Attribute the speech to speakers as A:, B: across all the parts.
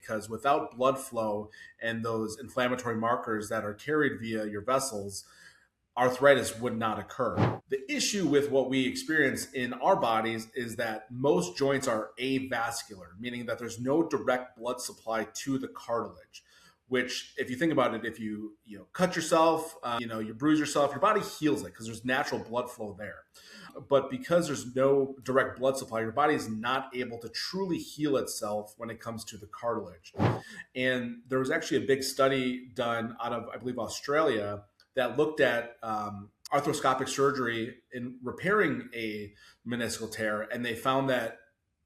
A: because without blood flow and those inflammatory markers that are carried via your vessels, arthritis would not occur. The issue with what we experience in our bodies is that most joints are avascular, meaning that there's no direct blood supply to the cartilage. Which, if you think about it, if you cut yourself, you bruise yourself, your body heals it because there's natural blood flow there. But because there's no direct blood supply, your body is not able to truly heal itself when it comes to the cartilage. And there was actually a big study done out of, I believe, Australia that looked at arthroscopic surgery in repairing a meniscal tear, and they found that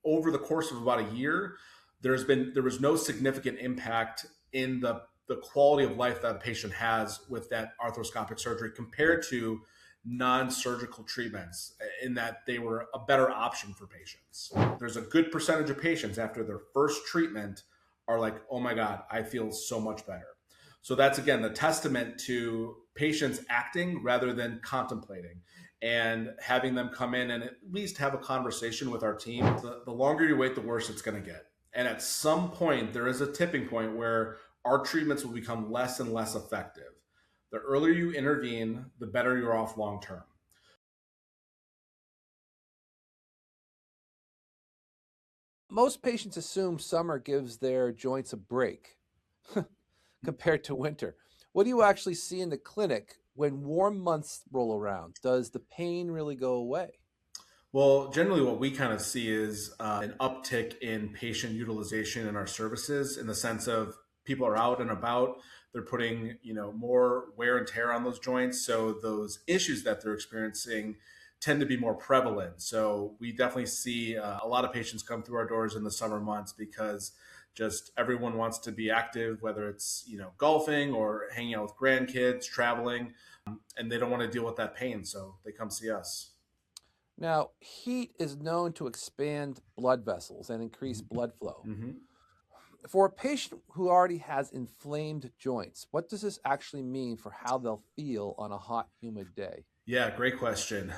A: over the course of about a year, there was no significant impact in the quality of life that a patient has with that arthroscopic surgery compared to non-surgical treatments, in that they were a better option for patients. There's a good percentage of patients after their first treatment are like, oh my God, I feel so much better. So that's, again, the testament to patients acting rather than contemplating, and having them come in and at least have a conversation with our team. The longer you wait, the worse it's going to get. And at some point, there is a tipping point where our treatments will become less and less effective. The earlier you intervene, the better you're off long term.
B: Most patients assume summer gives their joints a break compared to winter. What do you actually see in the clinic when warm months roll around? Does the pain really go away?
A: Well, generally what we kind of see is an uptick in patient utilization in our services, in the sense of people are out and about, they're putting, more wear and tear on those joints. So those issues that they're experiencing tend to be more prevalent. So we definitely see a lot of patients come through our doors in the summer months because just everyone wants to be active, whether it's, golfing or hanging out with grandkids, traveling, and they don't want to deal with that pain. So they come see us.
B: Now, heat is known to expand blood vessels and increase blood flow.
A: Mm-hmm.
B: For a patient who already has inflamed joints, what does this actually mean for how they'll feel on a hot, humid day?
A: Yeah, great question.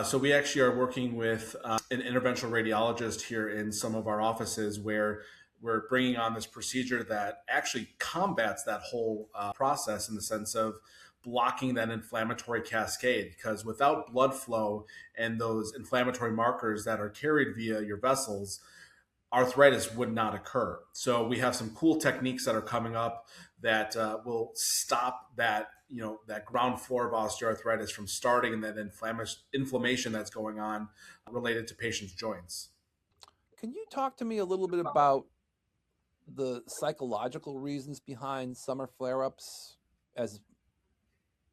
A: So we actually are working with an interventional radiologist here in some of our offices, where we're bringing on this procedure that actually combats that whole process, in the sense of blocking that inflammatory cascade. Because without blood flow and those inflammatory markers that are carried via your vessels, arthritis would not occur. So we have some cool techniques that are coming up that will stop that, that ground floor of osteoarthritis from starting, and that inflammation that's going on related to patients' joints.
B: Can you talk to me a little bit about the psychological reasons behind summer flare-ups, as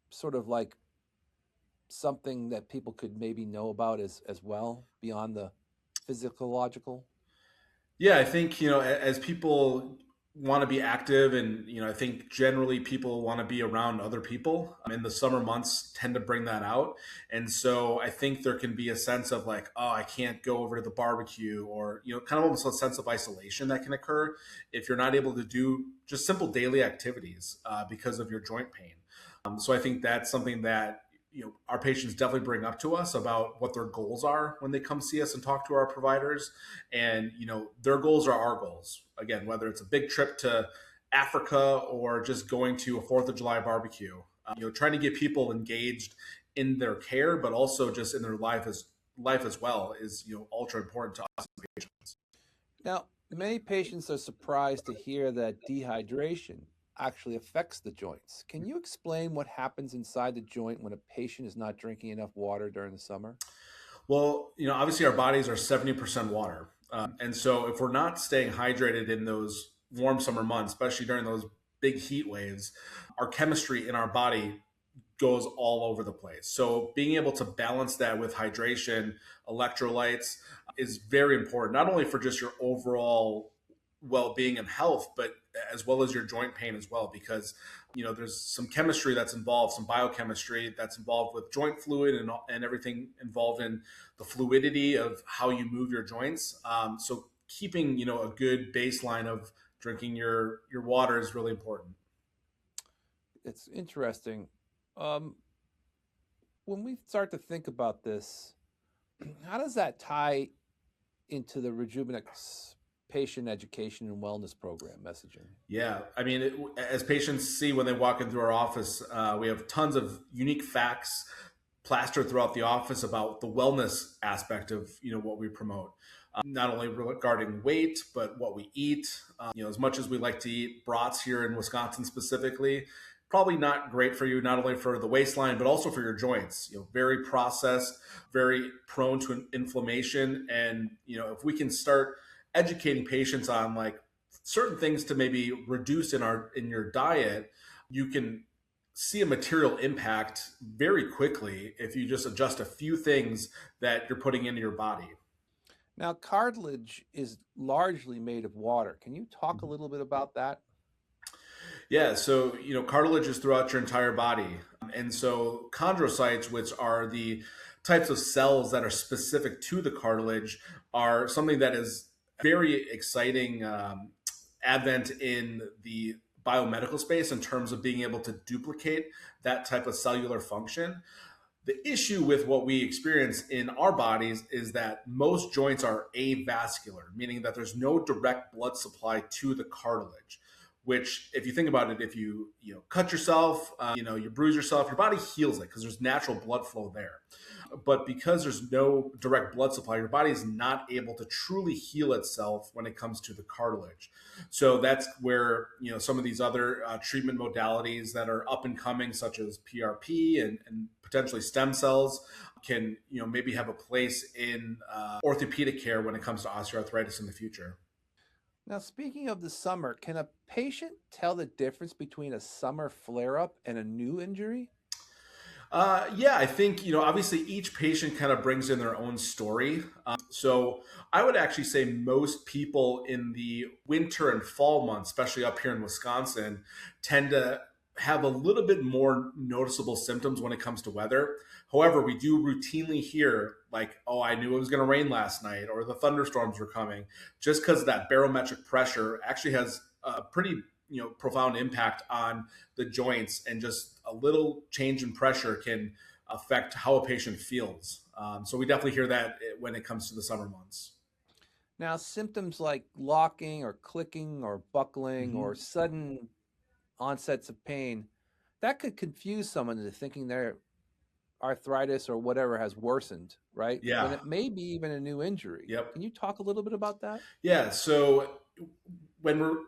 B: sort of like something that people could maybe know about as well, beyond the physiological?
A: Yeah, I think, as people want to be active, and, I think generally people want to be around other people, and the summer months tend to bring that out. And so I think there can be a sense of like, oh, I can't go over to the barbecue, or, kind of almost a sense of isolation that can occur if you're not able to do just simple daily activities because of your joint pain. So I think that's something that, our patients definitely bring up to us about what their goals are when they come see us and talk to our providers. And, their goals are our goals. Again, whether it's a big trip to Africa or just going to a 4th of July barbecue, trying to get people engaged in their care, but also just in their life as well, is, ultra important to us as patients.
B: Now, many patients are surprised to hear that dehydration actually affects the joints. Can you explain what happens inside the joint when a patient is not drinking enough water during the summer?
A: Well, obviously our bodies are 70% water. And so if we're not staying hydrated in those warm summer months, especially during those big heat waves, our chemistry in our body goes all over the place. So being able to balance that with hydration, electrolytes, is very important, not only for just your overall well-being and health, but as well as your joint pain as well, because there's some chemistry that's involved, some biochemistry that's involved with joint fluid, and everything involved in the fluidity of how you move your joints. So keeping a good baseline of drinking your water is really important.
B: It's interesting. When we start to think about this, how does that tie into the Rejuvinix patient education and wellness program messaging?
A: Yeah, I mean, as patients see when they walk in through our office, we have tons of unique facts plastered throughout the office about the wellness aspect of what we promote. Not only regarding weight, but what we eat. As much as we like to eat brats here in Wisconsin specifically, probably not great for you, not only for the waistline, but also for your joints. Very processed, very prone to inflammation. And if we can start educating patients on like certain things to maybe reduce in your diet, you can see a material impact very quickly if you just adjust a few things that you're putting into your body.
B: Now, cartilage is largely made of water. Can you talk a little bit about that?
A: Yeah, so cartilage is throughout your entire body, and so chondrocytes, which are the types of cells that are specific to the cartilage, are something that is very exciting advent in the biomedical space in terms of being able to duplicate that type of cellular function. The issue with what we experience in our bodies is that most joints are avascular, meaning that there's no direct blood supply to the cartilage. Which, if you think about it, if you cut yourself, you bruise yourself, your body heals it because there's natural blood flow there. But because there's no direct blood supply, your body is not able to truly heal itself when it comes to the cartilage. So that's where some of these other treatment modalities that are up and coming, such as PRP and potentially stem cells, can maybe have a place in orthopedic care when it comes to osteoarthritis in the future.
B: Now, speaking of the summer, can a patient tell the difference between a summer flare up and a new injury?
A: Yeah, I think, obviously each patient kind of brings in their own story. So I would actually say most people in the winter and fall months, especially up here in Wisconsin, tend to have a little bit more noticeable symptoms when it comes to weather. However, we do routinely hear like, oh, I knew it was going to rain last night, or the thunderstorms were coming, just because that barometric pressure actually has a pretty profound impact on the joints, and just a little change in pressure can affect how a patient feels. So we definitely hear that when it comes to the summer months.
B: Now, symptoms like locking or clicking or buckling or
A: Mhm.
B: sudden onsets of pain, that could confuse someone into thinking their arthritis or whatever has worsened, right? When
A: Yeah.
B: it may be even a new injury.
A: Yep.
B: Can you talk a little bit about that?
A: Yeah. So when we're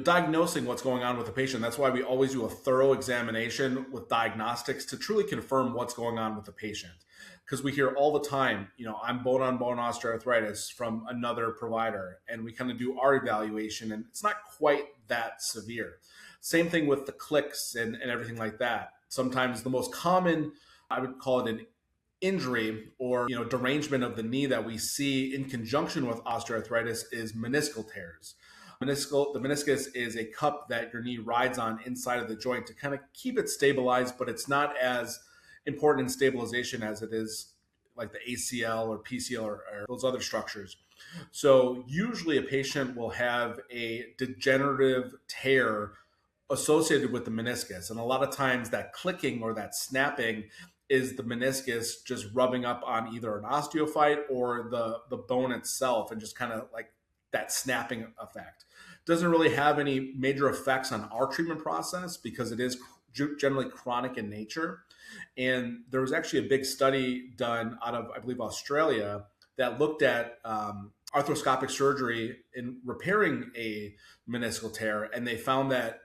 A: diagnosing what's going on with the patient, that's why we always do a thorough examination with diagnostics to truly confirm what's going on with the patient. Because we hear all the time, I'm bone on bone osteoarthritis from another provider, and we kind of do our evaluation, and it's not quite that severe. Same thing with the clicks and everything like that. Sometimes the most common, I would call it an injury or derangement of the knee that we see in conjunction with osteoarthritis is meniscal tears. The meniscus is a cup that your knee rides on inside of the joint to kind of keep it stabilized, but it's not as important in stabilization as it is like the ACL or PCL or those other structures. So usually a patient will have a degenerative tear associated with the meniscus. And a lot of times that clicking or that snapping is the meniscus just rubbing up on either an osteophyte or the bone itself, and just kind of like that snapping effect. Doesn't really have any major effects on our treatment process because it is generally chronic in nature. And there was actually a big study done out of, I believe, Australia that looked at arthroscopic surgery in repairing a meniscal tear, and they found that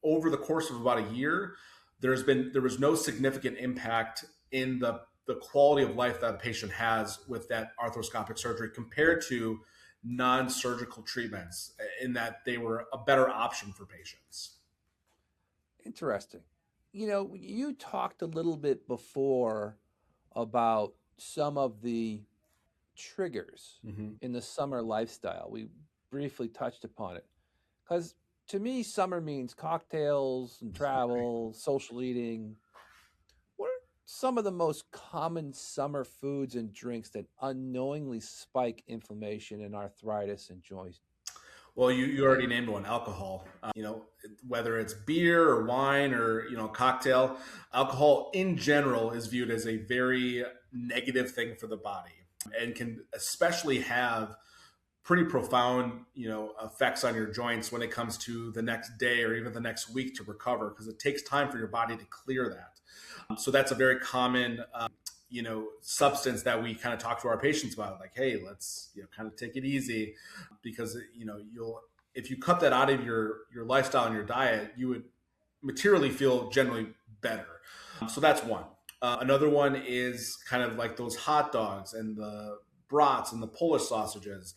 A: over the course of about a year, there was no significant impact in the quality of life that a patient has with that arthroscopic surgery compared to non-surgical treatments, in that they were a better option for patients.
B: Interesting. You talked a little bit before about some of the triggers
A: Mm-hmm.
B: in the summer lifestyle. We briefly touched upon it. Because to me, summer means cocktails and travel, social eating. What are some of the most common summer foods and drinks that unknowingly spike inflammation and arthritis and joint
A: Well, you already
B: pain?
A: named one, alcohol. Whether it's beer or wine or cocktail, alcohol in general is viewed as a very negative thing for the body, and can especially have pretty profound, effects on your joints when it comes to the next day or even the next week to recover, because it takes time for your body to clear that. So that's a very common, substance that we kind of talk to our patients about. Like, hey, let's kind of take it easy, because you'll if you cut that out of your lifestyle and your diet, you would materially feel generally better. So that's one. Another one is kind of like those hot dogs and the brats and the Polish sausages.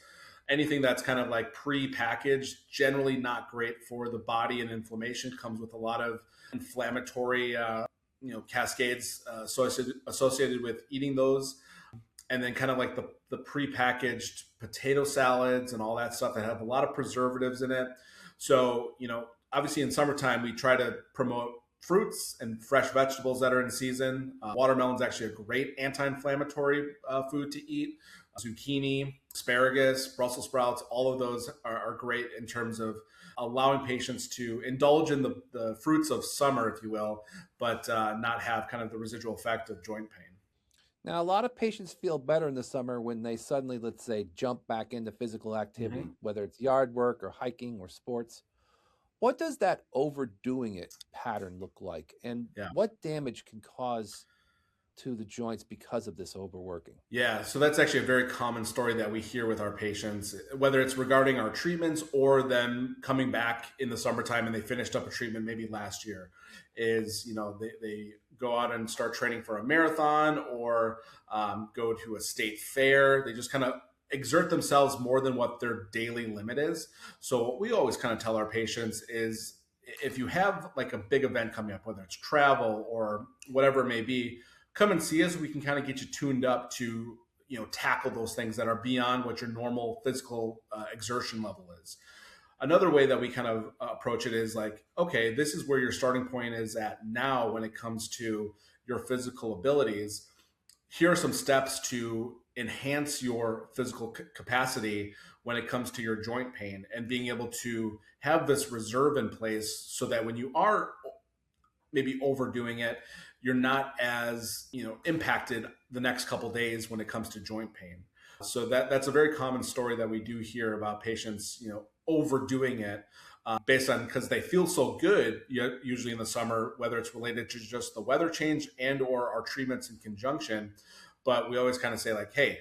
A: Anything that's kind of like pre-packaged, generally not great for the body, and inflammation comes with a lot of inflammatory, cascades associated with eating those. And then kind of like the pre-packaged potato salads and all that stuff that have a lot of preservatives in it. So, obviously in summertime, we try to promote fruits and fresh vegetables that are in season. Watermelon is actually a great anti-inflammatory food to eat. Zucchini, asparagus, Brussels sprouts, all of those are great in terms of allowing patients to indulge in the fruits of summer, if you will, but not have kind of the residual effect of joint pain.
B: Now, a lot of patients feel better in the summer when they suddenly, let's say, jump back into physical activity,
A: Mm-hmm.
B: whether it's yard work or hiking or sports. What does that overdoing it pattern look like? And
A: Yeah.
B: what damage can cause to the joints because of this overworking?
A: Yeah, so that's actually a very common story that we hear with our patients, whether it's regarding our treatments or them coming back in the summertime and they finished up a treatment maybe last year. Is, they go out and start training for a marathon, or go to a state fair. They just kind of exert themselves more than what their daily limit is. So what we always kind of tell our patients is, if you have like a big event coming up, whether it's travel or whatever it may be, come and see us. We can kind of get you tuned up to tackle those things that are beyond what your normal physical exertion level is. Another way that we kind of approach it is like, okay, this is where your starting point is at now when it comes to your physical abilities. Here are some steps to enhance your physical capacity when it comes to your joint pain, and being able to have this reserve in place so that when you are maybe overdoing it, you're not as impacted the next couple days when it comes to joint pain. So that's a very common story that we do hear about patients overdoing it, based on, because they feel so good usually in the summer, whether it's related to just the weather change and or our treatments in conjunction. But we always kind of say like, hey,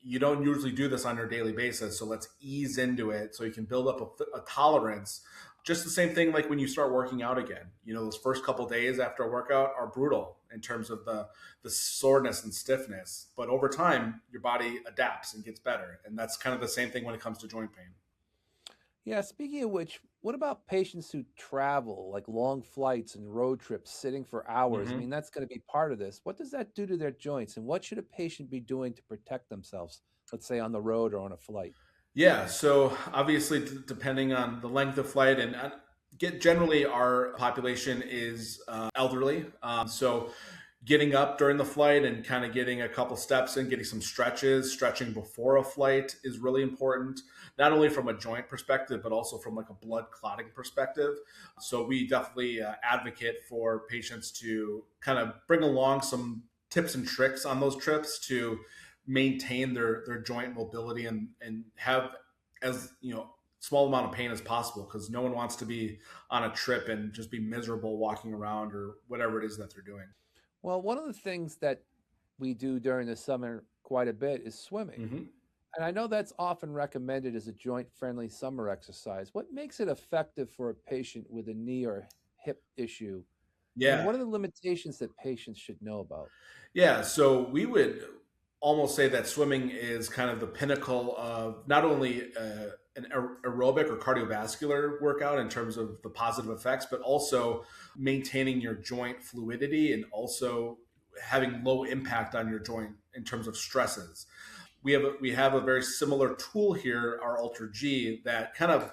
A: you don't usually do this on your daily basis, so let's ease into it so you can build up a tolerance. Just the same thing like when you start working out again. Those first couple days after a workout are brutal in terms of the soreness and stiffness, but over time your body adapts and gets better. And that's kind of the same thing when it comes to joint pain.
B: Yeah, speaking of which, what about patients who travel, like long flights and road trips, sitting for hours? I
A: Mm-hmm.
B: mean, that's going to be part of this. What does that do to their joints? And what should a patient be doing to protect themselves, let's say on the road or on a flight?
A: Yeah, so obviously, depending on the length of flight, and get generally our population is elderly. So getting up during the flight and kind of getting a couple steps in, getting some stretching before a flight is really important, not only from a joint perspective, but also from like a blood clotting perspective. So we definitely advocate for patients to kind of bring along some tips and tricks on those trips to maintain their joint mobility, and have as small amount of pain as possible, because no one wants to be on a trip and just be miserable walking around or whatever it is that they're doing.
B: Well, one of the things that we do during the summer quite a bit is swimming.
A: Mm-hmm.
B: And I know that's often recommended as a joint friendly summer exercise. What makes it effective for a patient with a knee or hip issue? And
A: Yeah.
B: what are the limitations that patients should know about?
A: Yeah, so we would almost say that swimming is kind of the pinnacle of not only an aerobic or cardiovascular workout in terms of the positive effects, but also maintaining your joint fluidity, and also having low impact on your joint in terms of stresses. We have a very similar tool here, our Ultra G, that kind of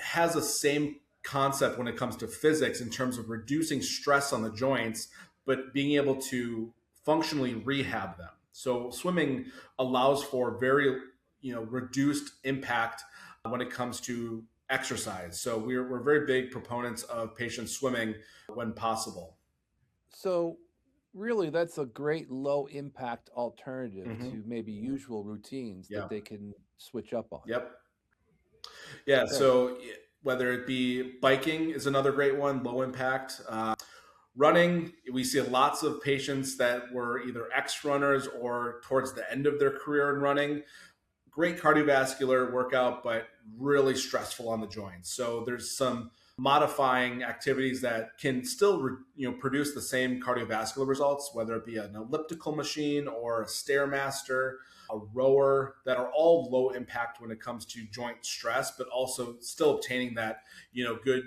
A: has the same concept when it comes to physics in terms of reducing stress on the joints, but being able to functionally rehab them. So swimming allows for very reduced impact when it comes to exercise. So we're very big proponents of patients swimming when possible.
B: So, really, that's a great low impact alternative
A: Hmm.
B: to maybe usual routines
A: Yeah.
B: that they can switch up on.
A: Yep. Yeah.
B: Okay.
A: So whether it be biking is another great one, low impact. Running, we see lots of patients that were either ex-runners or towards the end of their career in running. Great cardiovascular workout, but really stressful on the joints. So there's some modifying activities that can still produce the same cardiovascular results, whether it be an elliptical machine or a stairmaster, a rower, that are all low impact when it comes to joint stress, but also still obtaining that good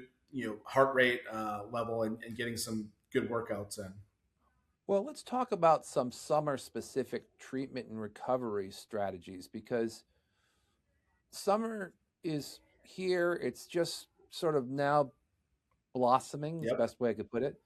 A: heart rate level, and getting some good workouts in.
B: Well, let's talk about some summer specific treatment and recovery strategies because summer is here. It's just sort of now blossoming, is the
A: Yep.
B: best way I could put it.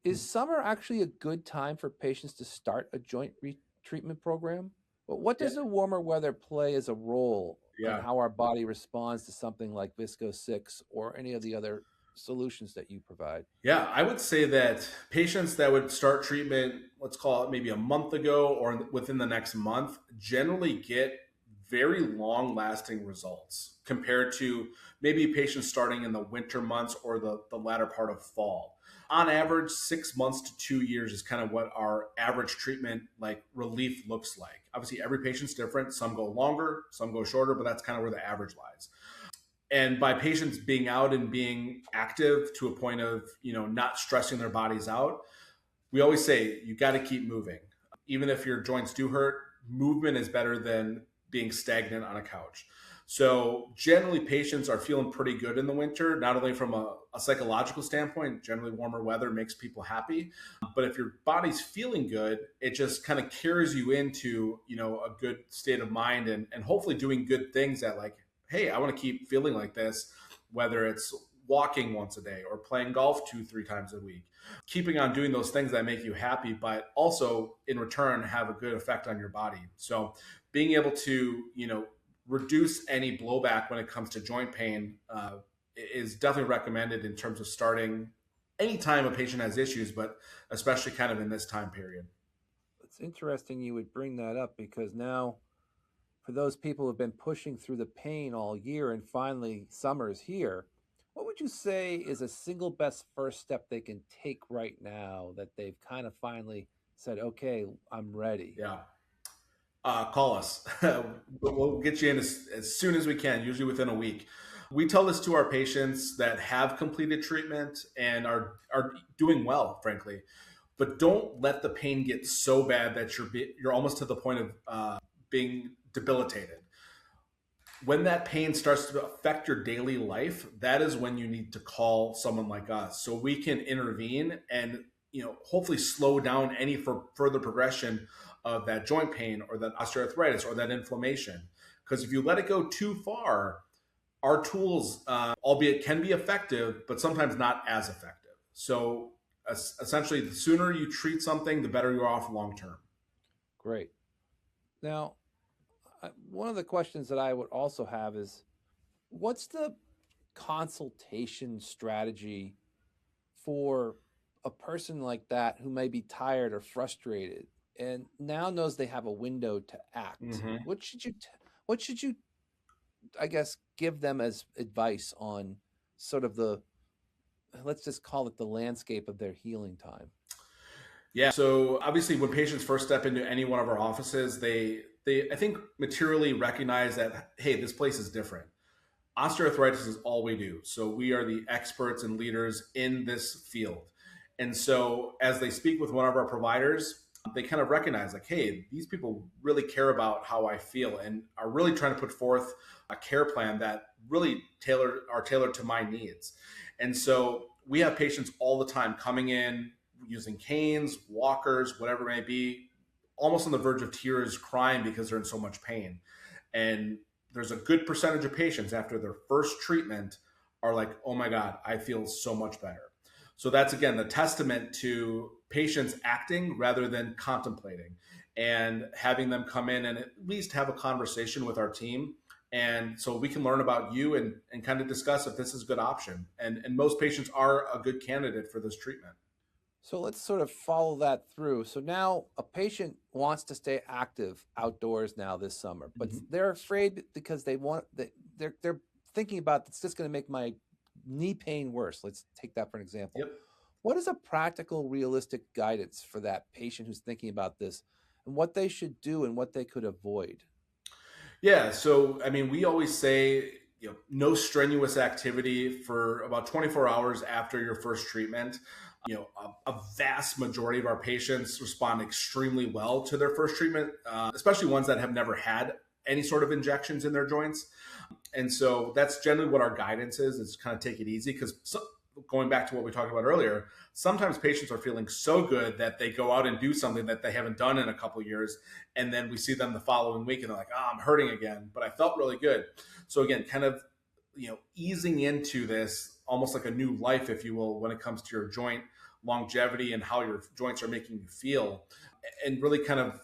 B: Is summer actually a good time for patients to start a joint treatment program? But what
A: Yeah.
B: does the warmer weather play as a role in
A: Yeah.
B: how our body responds to something like Visco 6 or any of the other solutions that you provide?
A: Yeah, I would say that patients that would start treatment, let's call it maybe a month ago or within the next month, generally get very long lasting results compared to maybe patients starting in the winter months or the latter part of fall. On average, 6 months to 2 years is kind of what our average treatment like relief looks like. Obviously, every patient's different. Some go longer, some go shorter, but that's kind of where the average lies. And by patients being out and being active to a point of not stressing their bodies out, we always say you got to keep moving. Even if your joints do hurt, movement is better than being stagnant on a couch. So generally patients are feeling pretty good in the winter, not only from a psychological standpoint. Generally warmer weather makes people happy, but if your body's feeling good, it just kind of carries you into a good state of mind, and hopefully doing good things that, like, hey, I want to keep feeling like this, whether it's walking once a day or playing golf 2-3 times a week, keeping on doing those things that make you happy, but also in return have a good effect on your body. So being able to, reduce any blowback when it comes to joint pain is definitely recommended in terms of starting anytime a patient has issues, but especially kind of in this time period.
B: It's interesting you would bring that up because now, for those people who have been pushing through the pain all year and finally summer is here, what would you say is a single best first step they can take right now that they've kind of finally said, okay, I'm ready?
A: Yeah. Call us. We'll get you in as soon as we can, usually within a week. We tell this to our patients that have completed treatment and are doing well, frankly. But don't let the pain get so bad that you're almost to the point of being debilitated. When that pain starts to affect your daily life, that is when you need to call someone like us so we can intervene and hopefully slow down any further progression of that joint pain or that osteoarthritis or that inflammation. Because if you let it go too far, our tools, albeit can be effective, but sometimes not as effective. So essentially, the sooner you treat something, the better you're off long term.
B: Great. Now, one of the questions that I would also have is what's the consultation strategy for a person like that who may be tired or frustrated and now knows they have a window to act?
A: Mm-hmm.
B: What should you I guess give them as advice on sort of the, let's just call it, the landscape of their healing time?
A: Yeah. So obviously, when patients first step into any one of our offices, they I think materially recognize that, hey, this place is different. Osteoarthritis is all we do. So we are the experts and leaders in this field. And so as they speak with one of our providers, they kind of recognize, like, hey, these people really care about how I feel and are really trying to put forth a care plan that really are tailored to my needs. And so we have patients all the time coming in using canes, walkers, whatever it may be, almost on the verge of tears, crying because they're in so much pain. And there's a good percentage of patients after their first treatment are like, oh my God, I feel so much better. So that's, again, the testament to patients acting rather than contemplating, and having them come in and at least have a conversation with our team. And so we can learn about you and kind of discuss if this is a good option. And most patients are a good candidate for this treatment.
B: So let's sort of follow that through. So now a patient wants to stay active outdoors now this summer, but
A: Mhm.
B: they're afraid because they're thinking about it's just going to make my knee pain worse. Let's take that for an example.
A: Yep.
B: What is a practical, realistic guidance for that patient who's thinking about this and what they should do and what they could avoid?
A: Yeah. So, I mean, we always say, no strenuous activity for about 24 hours after your first treatment. A vast majority of our patients respond extremely well to their first treatment, especially ones that have never had any sort of injections in their joints. And so that's generally what our guidance is kind of take it easy because going back to what we talked about earlier, sometimes patients are feeling so good that they go out and do something that they haven't done in a couple of years. And then we see them the following week and they're like, oh, I'm hurting again, but I felt really good. So again, kind of, easing into this almost like a new life, if you will, when it comes to your joint longevity and how your joints are making you feel and really kind of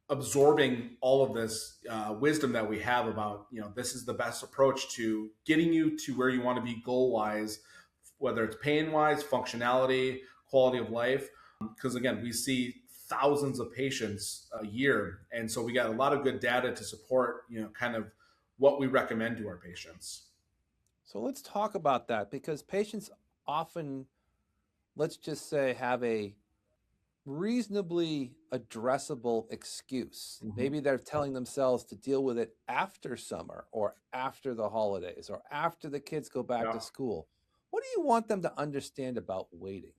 A: absorbing all of this wisdom that we have about this is the best approach to getting you to where you want to be goal wise, whether it's pain wise, functionality, quality of life, because again we see thousands of patients a year, and so we got a lot of good data to support kind of what we recommend to our patients.
B: So let's talk about that because patients often, let's just say, have a reasonably addressable excuse.
A: Mm-hmm.
B: Maybe they're telling themselves to deal with it after summer or after the holidays or after the kids go back
A: Yeah.
B: to school. What do you want them to understand about waiting?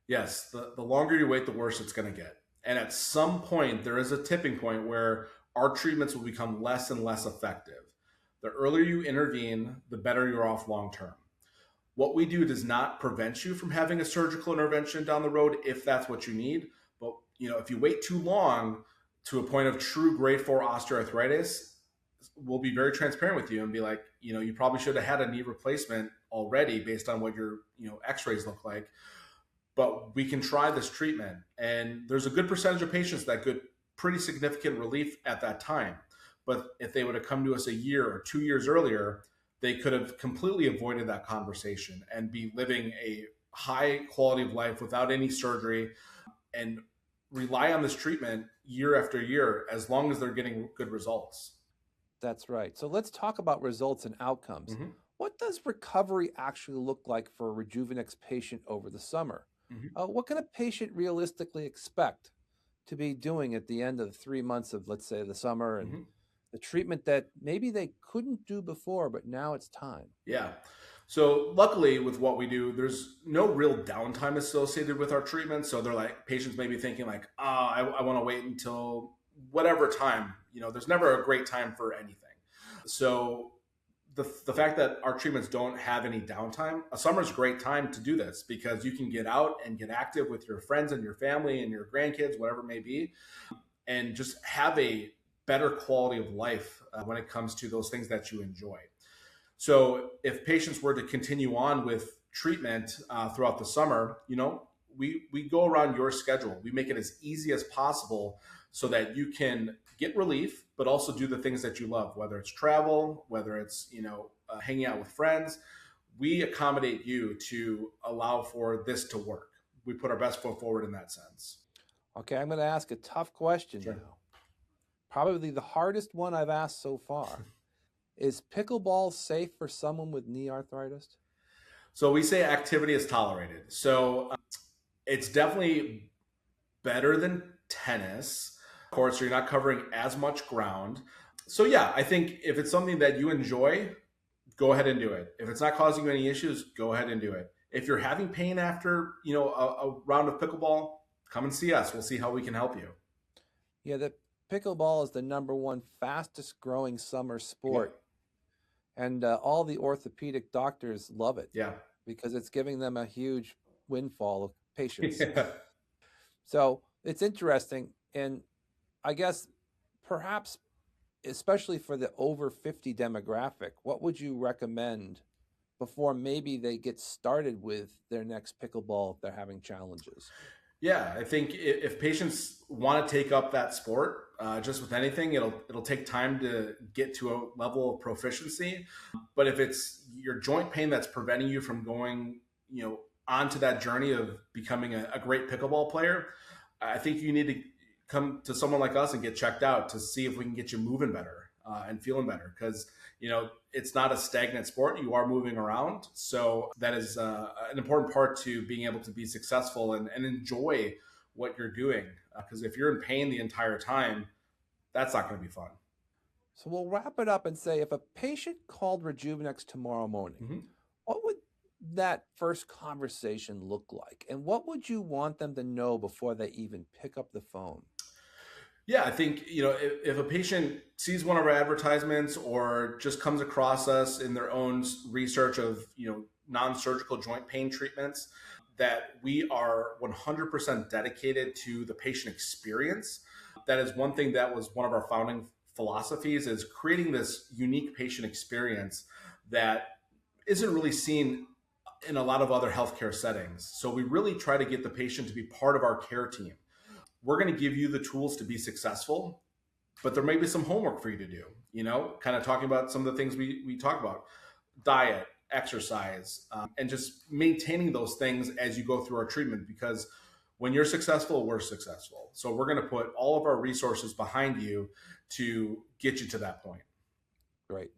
A: Yes, the longer you wait, the worse it's going to get. And at some point, there is a tipping point where our treatments will become less and less effective. The earlier you intervene, the better you're off long term. What we do does not prevent you from having a surgical intervention down the road if that's what you need. But if you wait too long to a point of true grade 4 osteoarthritis, we'll be very transparent with you and be like, you probably should have had a knee replacement already based on what your x-rays look like, but we can try this treatment. And there's a good percentage of patients that get pretty significant relief at that time. But if they would have come to us a year or 2 years earlier, they could have completely avoided that conversation and be living a high quality of life without any surgery and rely on this treatment year after year as long as they're getting good results.
B: That's right. So let's talk about results and outcomes.
A: Mm-hmm.
B: What does recovery actually look like for a Rejuvenix patient over the summer?
A: Mm-hmm.
B: What can a patient realistically expect to be doing at the end of the 3 months of, let's say, the summer and
A: Mm-hmm.
B: the treatment that maybe they couldn't do before, but now it's time?
A: Yeah. So luckily with what we do, there's no real downtime associated with our treatment. So they're like, patients may be thinking like, I want to wait until whatever time, there's never a great time for anything. So the fact that our treatments don't have any downtime, a summer is a great time to do this because you can get out and get active with your friends and your family and your grandkids, whatever it may be, and just have a better quality of life when it comes to those things that you enjoy. So if patients were to continue on with treatment throughout the summer, we go around your schedule. We make it as easy as possible so that you can get relief, but also do the things that you love, whether it's travel, whether it's, hanging out with friends. We accommodate you to allow for this to work. We put our best foot forward in that sense.
B: Okay, I'm going to ask a tough question
A: Sure.
B: now. Probably the hardest one I've asked so far. Is pickleball safe for someone with knee arthritis?
A: So we say activity is tolerated. So it's definitely better than tennis. Of course, you're not covering as much ground. So yeah, I think if it's something that you enjoy, go ahead and do it. If it's not causing you any issues, go ahead and do it. If you're having pain after, a round of pickleball, come and see us. We'll see how we can help you.
B: Yeah, the pickleball is the #1 fastest growing summer
A: Yeah.
B: sport. And all the orthopedic doctors love it
A: Yeah.
B: because it's giving them a huge windfall of patients.
A: Yeah.
B: So it's interesting. And I guess perhaps, especially for the over 50 demographic, what would you recommend before maybe they get started with their next pickleball if they're having challenges?
A: Yeah, I think if patients want to take up that sport, just with anything, it'll take time to get to a level of proficiency. But if it's your joint pain that's preventing you from going, onto that journey of becoming a great pickleball player, I think you need to come to someone like us and get checked out to see if we can get you moving better and feeling better. Because it's not a stagnant sport; you are moving around, so that is an important part to being able to be successful and enjoy what you're doing. Because if you're in pain the entire time, that's not going to be fun.
B: So we'll wrap it up and say if a patient called Rejuvenix tomorrow morning,
A: Mm-hmm.
B: what would that first conversation look like? And what would you want them to know before they even pick up the phone?
A: Yeah, I think if a patient sees one of our advertisements or just comes across us in their own research of non-surgical joint pain treatments, that we are 100% dedicated to the patient experience. That is one thing that was one of our founding philosophies, is creating this unique patient experience that isn't really seen in a lot of other healthcare settings. So we really try to get the patient to be part of our care team. We're going to give you the tools to be successful, but there may be some homework for you to do, kind of talking about some of the things we talk about: diet, exercise, and just maintaining those things as you go through our treatment. Because when you're successful, we're successful. So we're going to put all of our resources behind you to get you to that point.
B: Great.